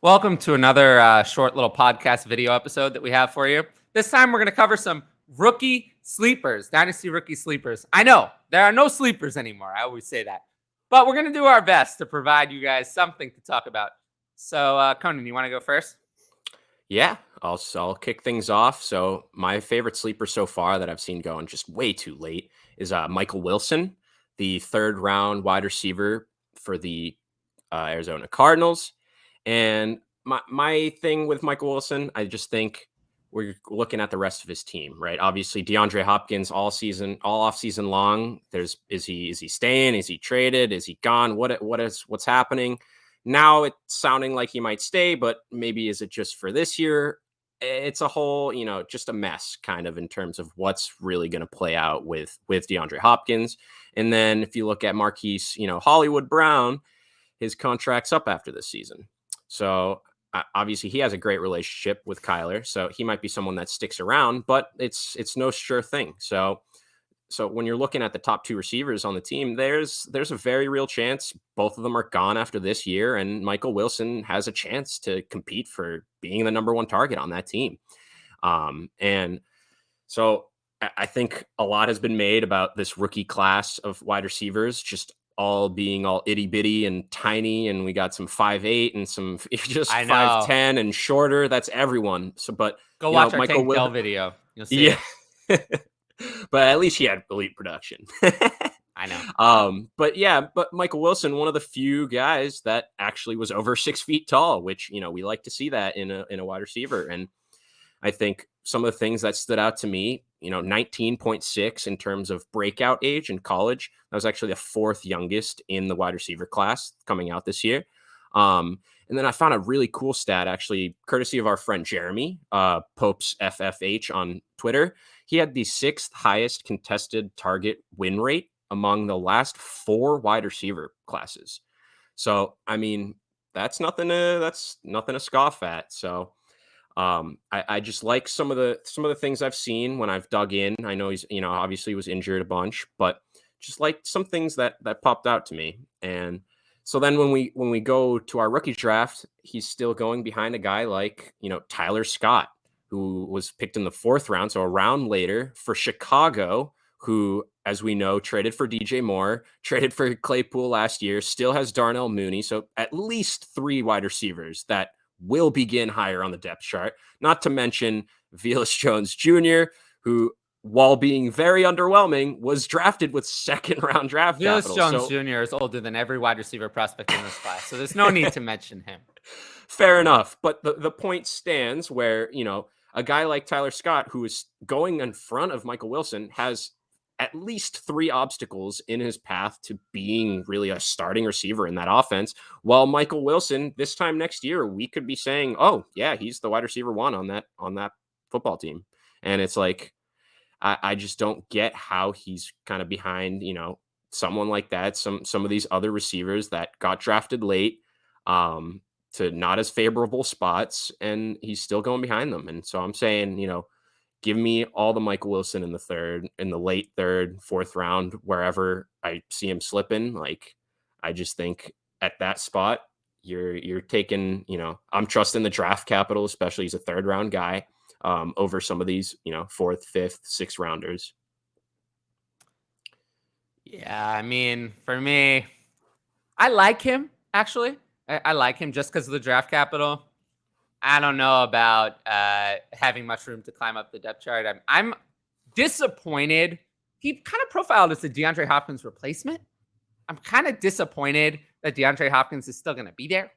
Welcome to another short little podcast video episode that we have for you. This time we're going to cover some rookie sleepers, Dynasty rookie sleepers. I know there are no sleepers anymore. I always say that. But we're going to do our best to provide you guys something to talk about. So, Conan, you want to go first? Yeah, I'll kick things off. So my favorite sleeper so far that I've seen going just way too late is Michael Wilson, the third round wide receiver for the Arizona Cardinals. And my thing with Michael Wilson, I just think we're looking at the rest of his team, right? Obviously, DeAndre Hopkins all off season long. Is he staying? Is he traded? Is he gone? What's happening? Now it's sounding like he might stay, but maybe is it just for this year? It's a whole, just a mess kind of in terms of what's really going to play out with DeAndre Hopkins. And then if you look at Marquise, Hollywood Brown, his contract's up after this season. So obviously he has a great relationship with Kyler, so he might be someone that sticks around, but it's no sure thing. So when you're looking at the top two receivers on the team, there's a very real chance both of them are gone after this year, and Michael Wilson has a chance to compete for being the number one target on that team. And so I think a lot has been made about this rookie class of wide receivers just all being all itty bitty and tiny, and we got some 5'8" and some just 5'10" and shorter. That's everyone. So, but go watch our Tank Dell video. You'll see. Yeah. But at least he had elite production. I know. But Michael Wilson, one of the few guys that actually was over 6 feet tall, which, we like to see that in a wide receiver. And I think some of the things that stood out to me, 19.6 in terms of breakout age in college. That was actually the fourth youngest in the wide receiver class coming out this year. And then I found a really cool stat, actually, courtesy of our friend Jeremy, Pope's FFH on Twitter. He had the sixth highest contested target win rate among the last four wide receiver classes. So, I mean, that's nothing to scoff at. So, I just like some of the things I've seen when I've dug in. I know he's, obviously was injured a bunch, but just like some things that popped out to me. And so then when we go to our rookie draft, he's still going behind a guy like, Tyler Scott, who was picked in the fourth round, so a round later, for Chicago, who, as we know, traded for DJ Moore, traded for Claypool last year, still has Darnell Mooney. So at least three wide receivers that will begin higher on the depth chart, not to mention Velus Jones Jr., who, while being very underwhelming, was drafted with second round draft capital. Velus Jones Jr. is older than every wide receiver prospect in this class, so there's no need to mention him. Fair enough. But the point stands where, a guy like Tyler Scott, who is going in front of Michael Wilson, has at least three obstacles in his path to being really a starting receiver in that offense. While Michael Wilson, this time next year, we could be saying, oh yeah, he's the wide receiver one on that football team. And it's like, I just don't get how he's kind of behind, someone like that. Some of these other receivers that got drafted late, to not as favorable spots, and he's still going behind them. And so I'm saying, give me all the Michael Wilson in the late third, fourth round, wherever I see him slipping. Like, I just think at that spot, you're taking, I'm trusting the draft capital, especially as a third round guy, over some of these, fourth, fifth, sixth rounders. Yeah, I mean, for me, I like him, actually. I like him just because of the draft capital. I don't know about having much room to climb up the depth chart. I'm disappointed. He kind of profiled as the DeAndre Hopkins replacement. I'm kind of disappointed that DeAndre Hopkins is still going to be there.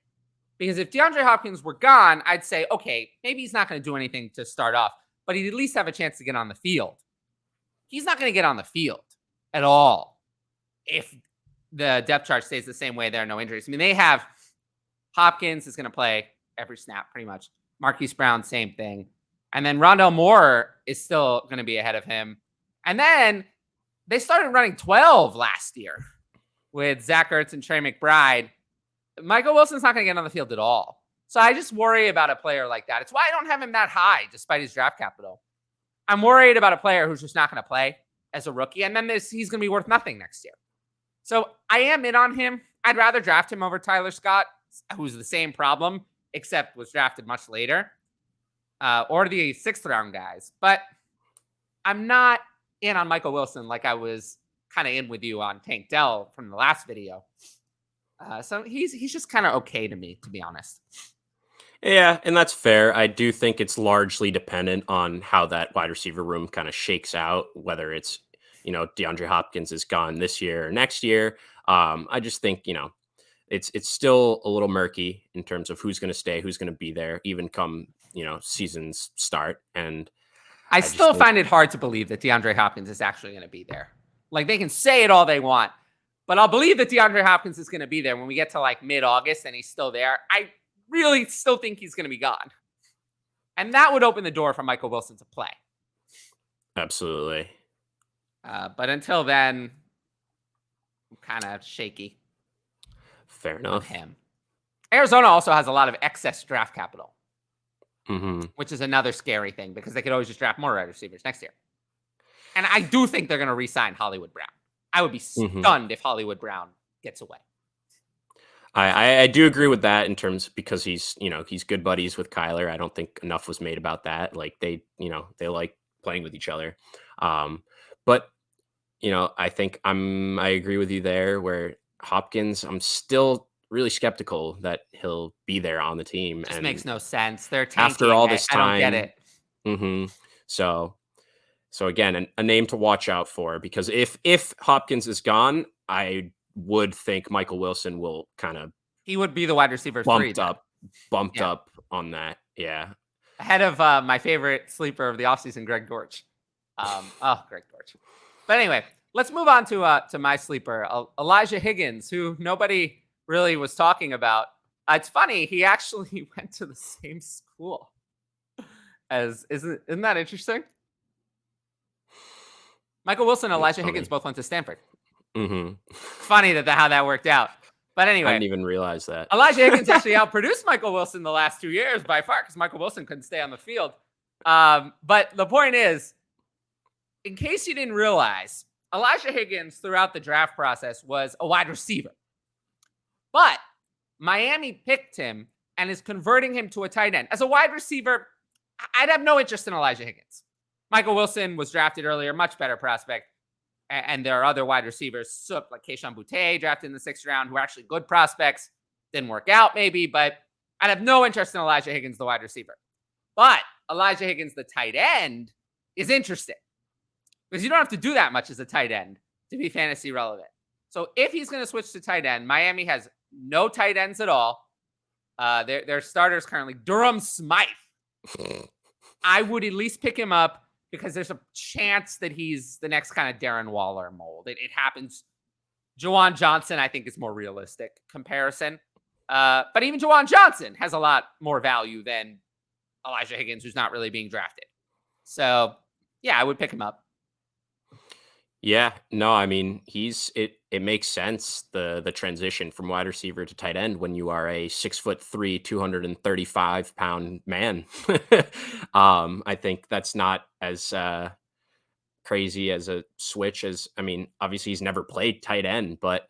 Because if DeAndre Hopkins were gone, I'd say, okay, maybe he's not going to do anything to start off, but he'd at least have a chance to get on the field. He's not going to get on the field at all if the depth chart stays the same way. There are no injuries. I mean, they have Hopkins is going to play every snap pretty much. Marquise Brown, same thing. And then Rondell Moore is still going to be ahead of him. And then they started running 12 last year with Zach Ertz and Trey McBride. Michael Wilson's not going to get on the field at all. So I just worry about a player like that. It's why I don't have him that high despite his draft capital. I'm worried about a player who's just not going to play as a rookie. And then he's going to be worth nothing next year. So I am in on him. I'd rather draft him over Tyler Scott, who's the same problem. except was drafted much later, or the 6th round guys. But I'm not in on Michael Wilson like I was kind of in with you on Tank Dell from the last video. So he's just kind of okay to me, to be honest. Yeah, and that's fair. I do think it's largely dependent on how that wide receiver room kind of shakes out, whether it's, DeAndre Hopkins is gone this year or next year. I just think, it's still a little murky in terms of who's going to stay, who's going to be there, even come, seasons start. And I just still think, find it hard to believe that DeAndre Hopkins is actually going to be there. Like, they can say it all they want, but I'll believe that DeAndre Hopkins is going to be there when we get to like mid-August and he's still there. I really still think he's going to be gone. And that would open the door for Michael Wilson to play. absolutely. But until then, I'm kind of shaky. Fair enough. Him. Arizona also has a lot of excess draft capital, Mm-hmm. which is another scary thing because they could always just draft more wide receivers next year. And I do think they're going to re-sign Hollywood Brown. I would be stunned if Hollywood Brown gets away. I do agree with that in terms because he's good buddies with Kyler. I don't think enough was made about that. Like they like playing with each other. But I think I agree with you there where Hopkins, I'm still really skeptical that he'll be there on the team. Just and makes no sense. They're tanking. After all this time, I don't get it. Mm-hmm. So again, a name to watch out for, because if Hopkins is gone, I would think Michael Wilson will kind of he would be the wide receiver bumped up on that. Yeah. Ahead of my favorite sleeper of the offseason, Greg Dortch. Greg Dortch. But anyway, let's move on to my sleeper, Elijah Higgins, who nobody really was talking about. It's funny, he actually went to the same school as isn't that interesting? Michael Wilson and Elijah Higgins both went to Stanford. Mm-hmm. Funny how that worked out. But anyway, I didn't even realize that. Elijah Higgins actually outproduced Michael Wilson the last 2 years by far because Michael Wilson couldn't stay on the field. But the point is, in case you didn't realize, Elijah Higgins throughout the draft process was a wide receiver. But Miami picked him and is converting him to a tight end. As a wide receiver, I'd have no interest in Elijah Higgins. Michael Wilson was drafted earlier, much better prospect. And there are other wide receivers, like Kayshon Boutte, drafted in the 6th round, who are actually good prospects. Didn't work out, maybe, but I'd have no interest in Elijah Higgins, the wide receiver. But Elijah Higgins, the tight end, is interesting because you don't have to do that much as a tight end to be fantasy relevant. So if he's going to switch to tight end, Miami has no tight ends at all. Their starters currently, Durham Smythe. I would at least pick him up because there's a chance that he's the next kind of Darren Waller mold. It happens. Juwan Johnson, I think, is more realistic comparison. But even Juwan Johnson has a lot more value than Elijah Higgins, who's not really being drafted. So, yeah, I would pick him up. Yeah, no, I mean, it makes sense, the transition from wide receiver to tight end when you are a 6'3", 235-pound man. I think that's not as crazy as a switch as, I mean, obviously he's never played tight end, but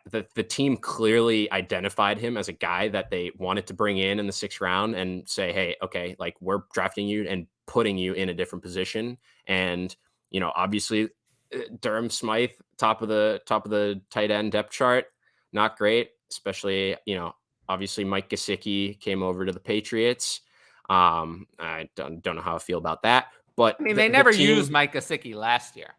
the team clearly identified him as a guy that they wanted to bring in the 6th round and say, hey, okay, like we're drafting you and putting you in a different position. And obviously Durham Smythe, top of the tight end depth chart, not great, especially, obviously Mike Gesicki came over to the Patriots. I don't know how I feel about that, but I mean, they never used Mike Gesicki last year.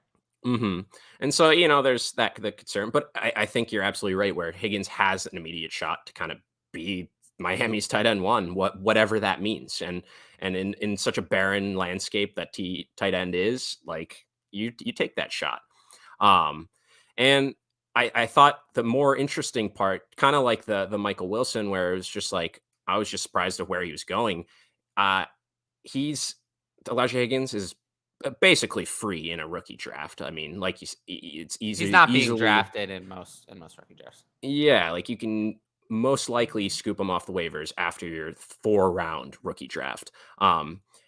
Mm-hmm. And so, there's the concern, but I think you're absolutely right where Higgins has an immediate shot to kind of be Miami's tight end one, whatever that means. And in such a barren landscape that tight end is, like, you take that shot. And I thought the more interesting part, kind of like the Michael Wilson, where it was just like, I was just surprised at where he was going. Elijah Higgins is basically free in a rookie draft. I mean, like it's easy. He's not being drafted in most rookie drafts. Yeah, like you can most likely scoop him off the waivers after your 4-round rookie draft.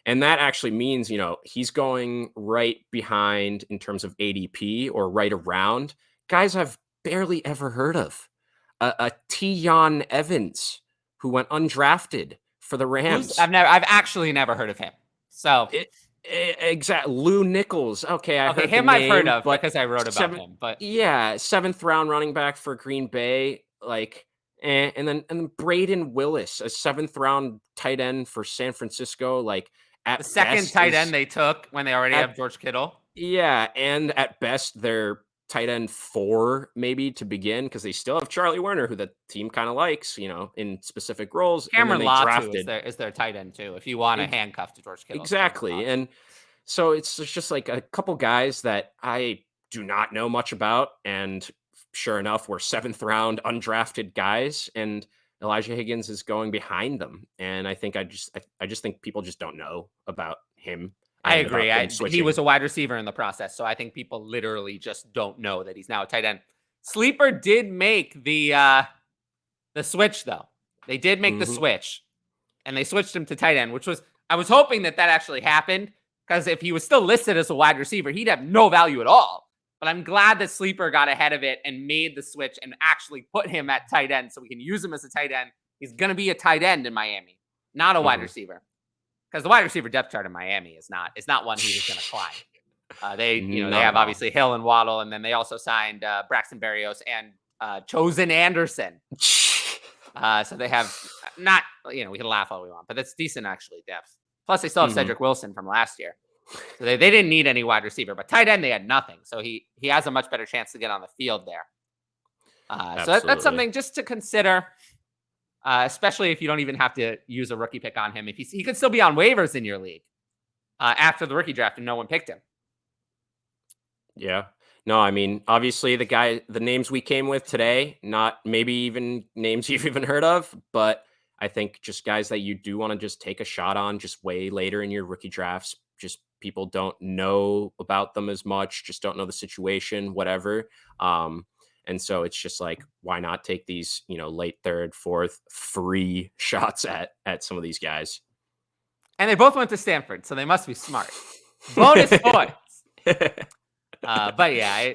And that actually means, he's going right behind in terms of ADP or right around guys I've barely ever heard of. A Tion Evans, who went undrafted for the Rams. I've actually never heard of him. So exactly, Lou Nichols. Okay, I heard him the I've heard name, of but because I wrote about him. But yeah, 7th round running back for Green Bay, like, and then Braden Willis, a 7th round tight end for San Francisco, like the at second best tight end they took when they already have George Kittle. Yeah, and at best they're tight end 4 maybe to begin because they still have Charlie Werner, who the team kind of likes, in specific roles, and then Cameron they Latu drafted is their tight end too. If you want a handcuff to George Kittle, exactly, and so it's just like a couple guys that I do not know much about, and sure enough, we're 7th round undrafted guys, and Elijah Higgins is going behind them, and I think I just think people just don't know about him. I And agree. about them He was switching. a wide receiver in the process, so I think people literally just don't know that he's now a tight end. Sleeper did make the switch though. They did make the Mhm. switch, and they switched him to tight end, which was I was hoping that actually happened because if he was still listed as a wide receiver, he'd have no value at all. But I'm glad that Sleeper got ahead of it and made the switch and actually put him at tight end so we can use him as a tight end. He's going to be a tight end in Miami, not a wide receiver. Because the wide receiver depth chart in Miami is not one he was going to climb. They have obviously Hill and Waddle, and then they also signed Braxton Berrios and Chosen Anderson. So they have not, we can laugh all we want, but that's decent actually depth. Plus they still have Cedric Wilson from last year. So they didn't need any wide receiver, but tight end they had nothing. So he has a much better chance to get on the field there. So that's something just to consider. Especially if you don't even have to use a rookie pick on him. If he could still be on waivers in your league after the rookie draft and no one picked him. Yeah. No, I mean, obviously the names we came with today, not maybe even names you've even heard of, but I think just guys that you do want to just take a shot on just way later in your rookie drafts. Just people don't know about them as much, just don't know the situation, whatever. And so it's just like, why not take these, late 3rd, 4th free shots at some of these guys? And they both went to Stanford, so they must be smart. Bonus points. But yeah,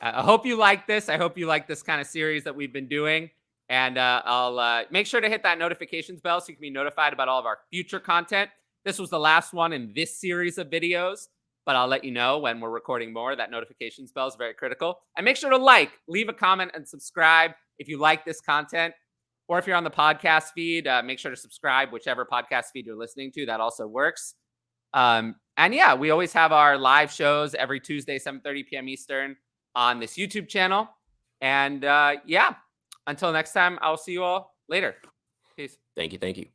I hope you like this. I hope you like this kind of series that we've been doing. And I'll make sure to hit that notifications bell so you can be notified about all of our future content. This was the last one in this series of videos, but I'll let you know when we're recording more. That notifications bell is very critical. And make sure to leave a comment, and subscribe if you like this content. Or if you're on the podcast feed, make sure to subscribe, whichever podcast feed you're listening to. That also works. And yeah, we always have our live shows every Tuesday, 7:30 p.m. Eastern on this YouTube channel. And yeah, until next time, I'll see you all later. Peace. Thank you.